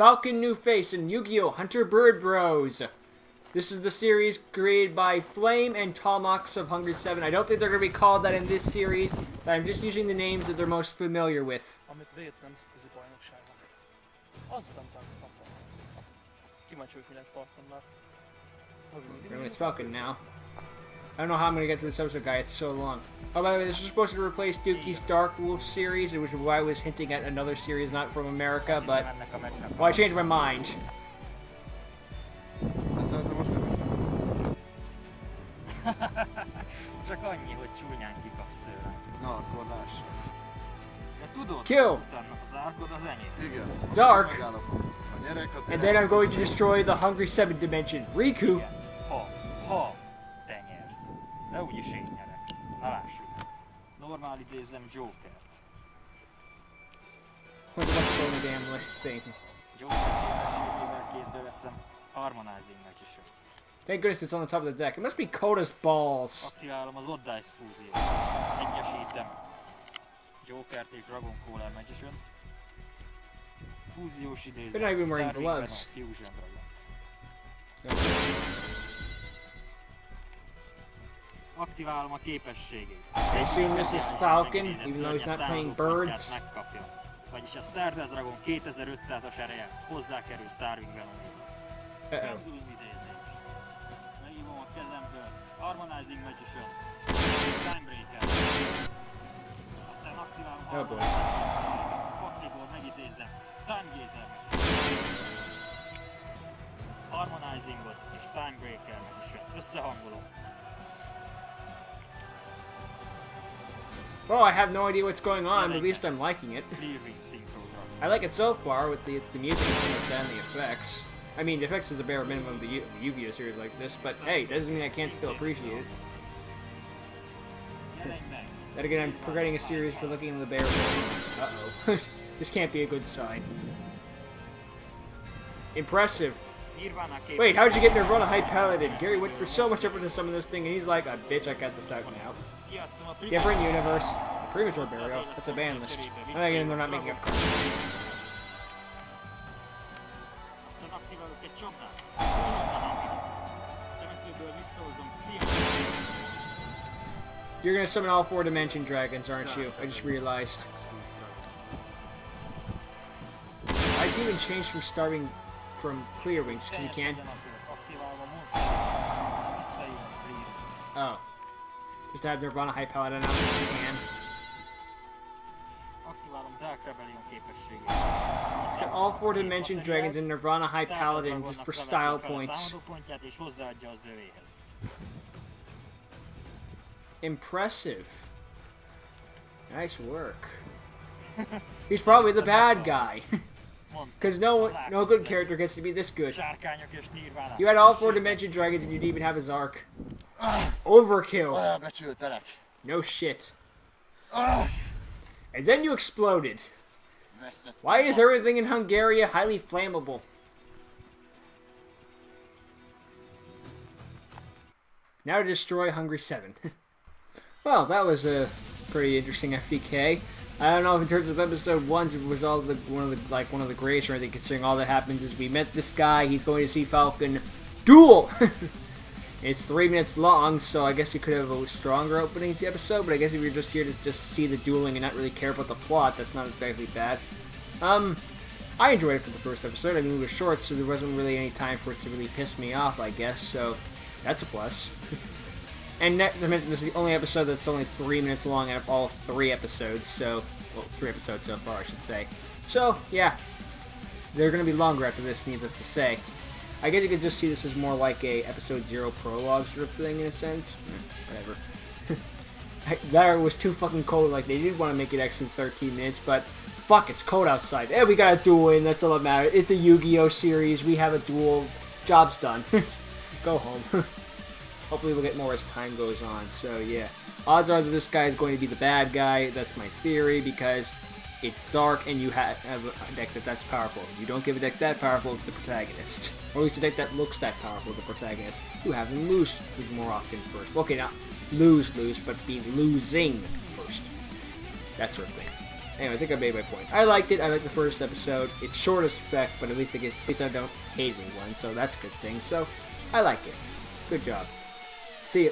Falcon New Face and Yu-Gi-Oh! Hunter Bird Bros. This is the series created by Flame and Tomox of Hungry 7. I don't think they're going to be called that in this series, but I'm just using the names that they're most familiar with. It's Falcon now. I don't know how I'm going to get to this episode, guy. It's so long. Oh, by the way, this was supposed to replace Dookie's Dark Wolf series, which is why I was hinting at another series not from America, but... Well, I changed my mind. Csak annyi, hogy csúnyán kikapsz tőle. Na, akkor lássam. De tudod, Kill. utána az árkod az enyém. Igen. Zark. And then I'm going to destroy the Hungry 7 dimension. Riku. Igen. Ha te nyersz. De úgyis én nyerek. Na lássuk. Normál idézem Jokert. What's the only damn thing? Joker képességével kézbe veszem Harmonizing Magician. Thank goodness it's on the top of the deck. It must be Koda's balls. Aktiválom az Odd Dice fúziót. Egyesítem Jokert és Dragon Caller Magician-t. Fúziós idézet. They're not even wearing gloves. Fusion Dragon. Aktiválom a képességét. I assume this is Falcon, even though he's not playing birds. Megkapja. Vagyis a Stardust Dragon 2500-as ereje hozzákerül Starwing Venoméhoz. Pendulum idézés. Megívom a kezemből Harmonizing Magician. Timebreaker. Aztán aktiválom Harmonizing Magician. Pakliból megidézem Time Gazer Magician. Harmonizingot és Timebreaker Magician. Összehangolom. Well, I have no idea what's going on, but at least I'm liking it. I like it so far with the music and the effects. I mean, the effects is the bare minimum of the Yu-Gi-Oh! Series like this, but hey, doesn't mean I can't still appreciate it. Then again, I'm forgetting a series for looking at the bare minimum. Uh-oh. This can't be a good sign. Impressive. Wait, how'd you get Nirvana High Paladin? Gary went through so much effort to summon this thing, and he's like, bitch, I got this out now. Different universe. Premature burial. That's a ban list. And again, they're not making up cards. You're gonna summon all 4 dimension dragons, aren't you? I just realized. Why'd you even change from starting from clear wings? Because you can? Oh. Just to have Nirvana High Paladin out if you can. Got all 4 dimension dragons and Nirvana High Paladin just for style points. Impressive. Nice work. He's probably the bad guy. Because no good character gets to be this good. You had all 4 dimension dragons and you didn't even have his arc. Overkill. No shit. And then you exploded. Why is everything in Hungary highly flammable? Now to destroy Hungry 7. Well, that was a pretty interesting FDK. I don't know if in terms of episode 1 it was all one of the greatest or anything, considering all that happens is we met this guy, he's going to see Falcon duel! It's 3 minutes long, so I guess you could have a stronger opening to the episode, but I guess if you're just here to just see the dueling and not really care about the plot, that's not exactly bad. I enjoyed it for the first episode. I mean, it was short, so there wasn't really any time for it to really piss me off, I guess, so that's a plus. And I mentioned this is the only episode that's only 3 minutes long out of all 3 episodes, so... Well, 3 episodes so far, I should say. So, yeah. They're going to be longer after this, needless to say. I guess you could just see this as more like a episode 0 prologue sort of thing, in a sense. Whatever. That was too fucking cold, like, they did want to make it actually 13 minutes, but... Fuck, it's cold outside. Eh, we got a duel in, that's all that matters. It's a Yu-Gi-Oh! Series, we have a duel. Job's done. Go home. Hopefully we'll get more as time goes on, so yeah. Odds are that this guy is going to be the bad guy, that's my theory, because it's Zark and you have a deck that's powerful. You don't give a deck that powerful to the protagonist. Or at least a deck that looks that powerful to the protagonist. You have him lose more often first. Okay, not lose, but be losing first. That sort of thing. Anyway, I think I made my point. I liked it. I liked the first episode. It's short as effect, but at least I don't hate anyone, so that's a good thing. So, I like it. Good job. See you.